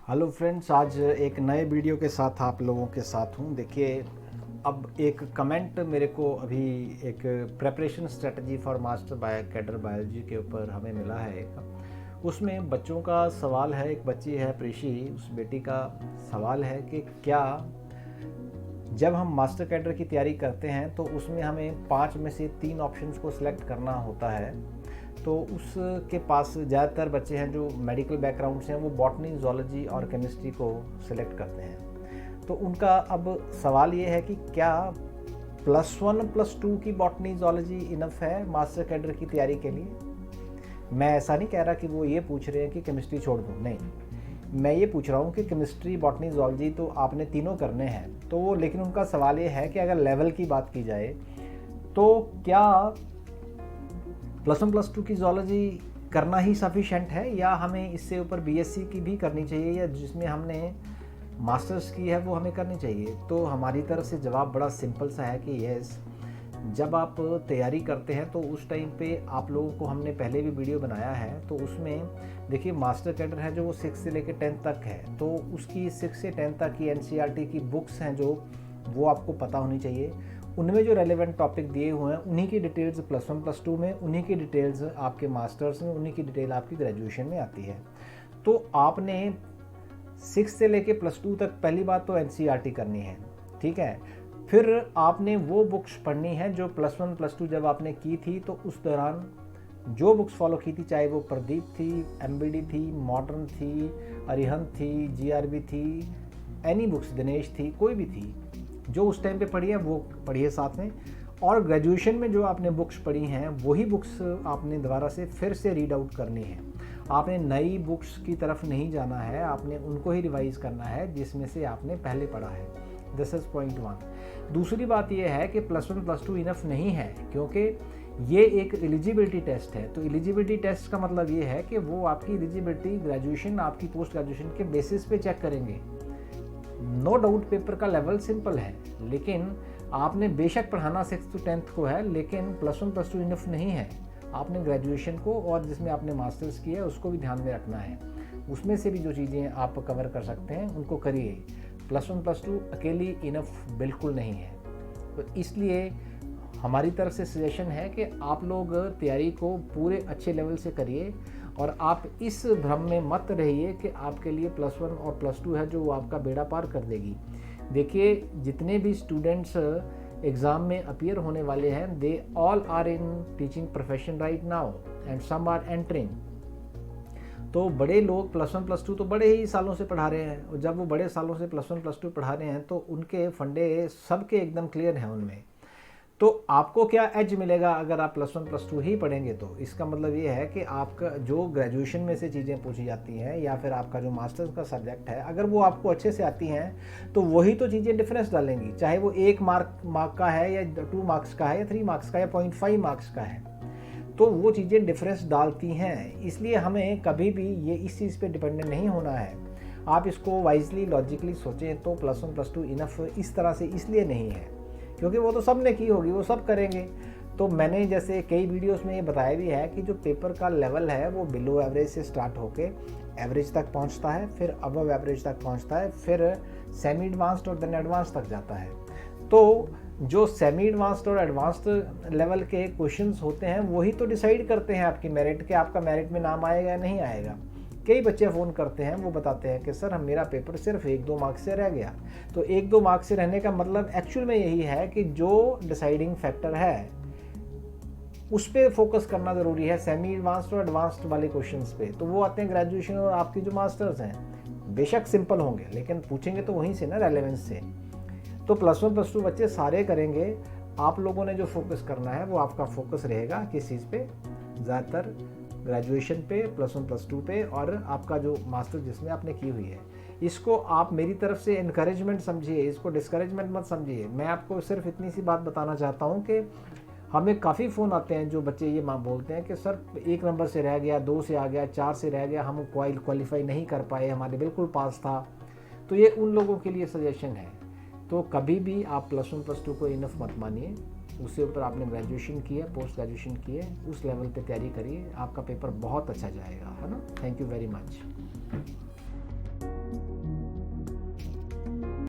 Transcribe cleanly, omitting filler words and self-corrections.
Hello friends, आज एक नए वीडियो के साथ आप लोगों के साथ हूँ। देखिए, अब एक कमेंट मेरे को अभी एक preparation strategy for master cadre biology के ऊपर हमें मिला है एक। उसमें बच्चों का सवाल है, एक बच्ची है प्रीशी, उस बेटी का सवाल है कि क्या जब हम मास्टर कैडर की तैयारी करते हैं तो उसमें हमें 5 में से 3 ऑप्शंस को सिलेक्ट करना होता है। तो उसके पास ज़्यादातर बच्चे हैं जो मेडिकल बैकग्राउंड से हैं, वो बॉटनी, जूलॉजी और केमिस्ट्री को सिलेक्ट करते हैं। तो उनका अब सवाल ये है कि क्या +1 +2 की बॉटनी जूलॉजी इनफ है मास्टर कैडर की तैयारी के लिए। मैं ऐसा नहीं कह रहा कि वो ये पूछ रहे हैं कि केमिस्ट्री छोड़ दूँ, नहीं, मैं ये पूछ रहा हूँ कि केमिस्ट्री, बॉटनी, जूलॉजी तो आपने तीनों करने हैं। तो वो, लेकिन उनका सवाल ये है कि अगर लेवल की बात की जाए तो क्या +1 +2 की जूलॉजी करना ही सफिशेंट है, या हमें इससे ऊपर बीएससी की भी करनी चाहिए, या जिसमें हमने मास्टर्स की है वो हमें करनी चाहिए। तो हमारी तरफ से जवाब बड़ा सिंपल सा है कि यस, जब आप तैयारी करते हैं तो उस टाइम पे आप लोगों को, हमने पहले भी वीडियो बनाया है, तो उसमें देखिए मास्टर कैडर है जो वो 6 से लेकर 10 तक है, तो उसकी 6 से 10 तक की एनसीईआरटी की बुक्स हैं जो वो आपको पता होनी चाहिए। उनमें जो रेलेवेंट टॉपिक दिए हुए हैं उन्हीं की डिटेल्स +1 +2 में, उन्हीं की डिटेल्स आपके मास्टर्स में, उन्हीं की डिटेल आपकी ग्रेजुएशन में आती है। तो आपने 6 से लेके +2 तक पहली बात तो एनसीईआरटी करनी है, ठीक है। फिर आपने वो बुक्स पढ़नी है जो +1 +2 जब आपने की थी तो उस दौरान जो बुक्स फॉलो की थी, चाहे वो प्रदीप थी, एमबीडी थी, मॉडर्न थी, अरिहंत थी, जीआरबी थी, एनी बुक्स, दिनेश थी, कोई भी थी, जो उस टाइम पे पढ़ी है वो पढ़िए साथ में। और ग्रेजुएशन में जो आपने बुक्स पढ़ी हैं वही बुक्स आपने दोबारा से फिर से रीड आउट करनी है। आपने नई बुक्स की तरफ नहीं जाना है, आपने उनको ही रिवाइज करना है जिसमें से आपने पहले पढ़ा है। This is point 1। दूसरी बात यह है कि +1 +2 इनफ नहीं है, क्योंकि ये एक एलिजिबिलिटी टेस्ट है। तो एलिजिबिलिटी टेस्ट का मतलब ये है कि वो आपकी एलिजिबिलिटी ग्रेजुएशन, आपकी पोस्ट ग्रेजुएशन के बेसिस पे चेक करेंगे। नो डाउट पेपर का लेवल सिंपल है, लेकिन आपने बेशक पढ़ाना 6 to 10 को है, लेकिन +1 +2 इनफ नहीं है। आपने ग्रेजुएशन को और जिसमें आपने मास्टर्स किया है उसको भी ध्यान में रखना है। उसमें से भी जो चीज़ें आप कवर कर सकते हैं उनको करिए। +1 +2 अकेली इनफ बिल्कुल नहीं है। तो इसलिए हमारी तरफ से सजेशन है कि आप लोग तैयारी को पूरे अच्छे लेवल से करिए, और आप इस भ्रम में मत रहिए कि आपके लिए +1 और +2 है जो वो आपका बेड़ा पार कर देगी। देखिए, जितने भी स्टूडेंट्स एग्ज़ाम में अपीयर होने वाले हैं, they all are in teaching profession right now and some are entering. तो बड़े लोग +1 +2 तो बड़े ही सालों से पढ़ा रहे हैं, और जब वो बड़े सालों से +1 +2 पढ़ा रहे हैं तो उनके फंडे सबके एकदम क्लियर हैं उनमें। तो आपको क्या एज मिलेगा अगर आप +1 +2 ही पढ़ेंगे। तो इसका मतलब ये है कि आपका जो ग्रेजुएशन में से चीज़ें पूछी जाती हैं, या फिर आपका जो मास्टर्स का सब्जेक्ट है, अगर वो आपको अच्छे से आती हैं तो वही तो चीज़ें डिफरेंस डालेंगी, चाहे वो 1 मार्क का है, या 2 मार्क्स का है, या 3 मार्क्स का, या 0.5 मार्क्स का है, तो वो चीज़ें डिफरेंस डालती हैं। इसलिए हमें कभी भी ये इस चीज़ पे डिपेंडेंट नहीं होना है। आप इसको वाइजली, लॉजिकली सोचें तो +1 +2 इनफ इस तरह से इसलिए नहीं है क्योंकि वो तो सब ने की होगी, वो सब करेंगे। तो मैंने जैसे कई वीडियोस में ये बताया भी है कि जो पेपर का लेवल है वो बिलो एवरेज से स्टार्ट होके एवरेज तक पहुंचता है, फिर अबव एवरेज तक पहुंचता है, फिर सेमी एडवांस्ड और देन एडवांस तक जाता है। तो जो सेमी एडवांस्ड और एडवांस्ड लेवल के क्वेश्चंस होते हैं वही तो डिसाइड करते हैं आपकी मेरिट के, आपका मेरिट में नाम आएगा या नहीं आएगा। कई बच्चे फ़ोन करते हैं, वो बताते हैं कि सर हम, मेरा पेपर सिर्फ 1-2 मार्क्स से रह गया। तो 1-2 मार्क्स से रहने का मतलब एक्चुअल में यही है कि जो डिसाइडिंग फैक्टर है उस पर फोकस करना ज़रूरी है, सेमी एडवांस्ड और एडवांस्ड वाले क्वेश्चंस पे। तो वो आते हैं ग्रेजुएशन और आपकी जो मास्टर्स हैं, बेशक सिंपल होंगे लेकिन पूछेंगे तो वहीं से ना, रेलेवेंस से। तो +1 +2 बच्चे सारे करेंगे। आप लोगों ने जो फोकस करना है वो आपका फोकस रहेगा किस चीज़ पे, ज़्यादातर ग्रेजुएशन पे, +1 +2 पे, और आपका जो मास्टर जिसमें आपने की हुई है। इसको आप मेरी तरफ से इनकरेजमेंट समझिए, इसको डिस्करेजमेंट मत समझिए। मैं आपको सिर्फ इतनी सी बात बताना चाहता हूँ कि हमें काफ़ी फ़ोन आते हैं जो बच्चे ये बोलते हैं कि सर 1 नंबर से रह गया, 2 से आ गया, 4 से रह गया, हम क्वालिफाई नहीं कर पाए, हमारे बिल्कुल पास था। तो ये उन लोगों के लिए सजेशन है। तो कभी भी आप +1 +2 को इनफ मत मानिए, उससे ऊपर आपने ग्रेजुएशन की है, पोस्ट ग्रेजुएशन की है, उस लेवल पे तैयारी करिए, आपका पेपर बहुत अच्छा जाएगा, है ना। Thank you very much.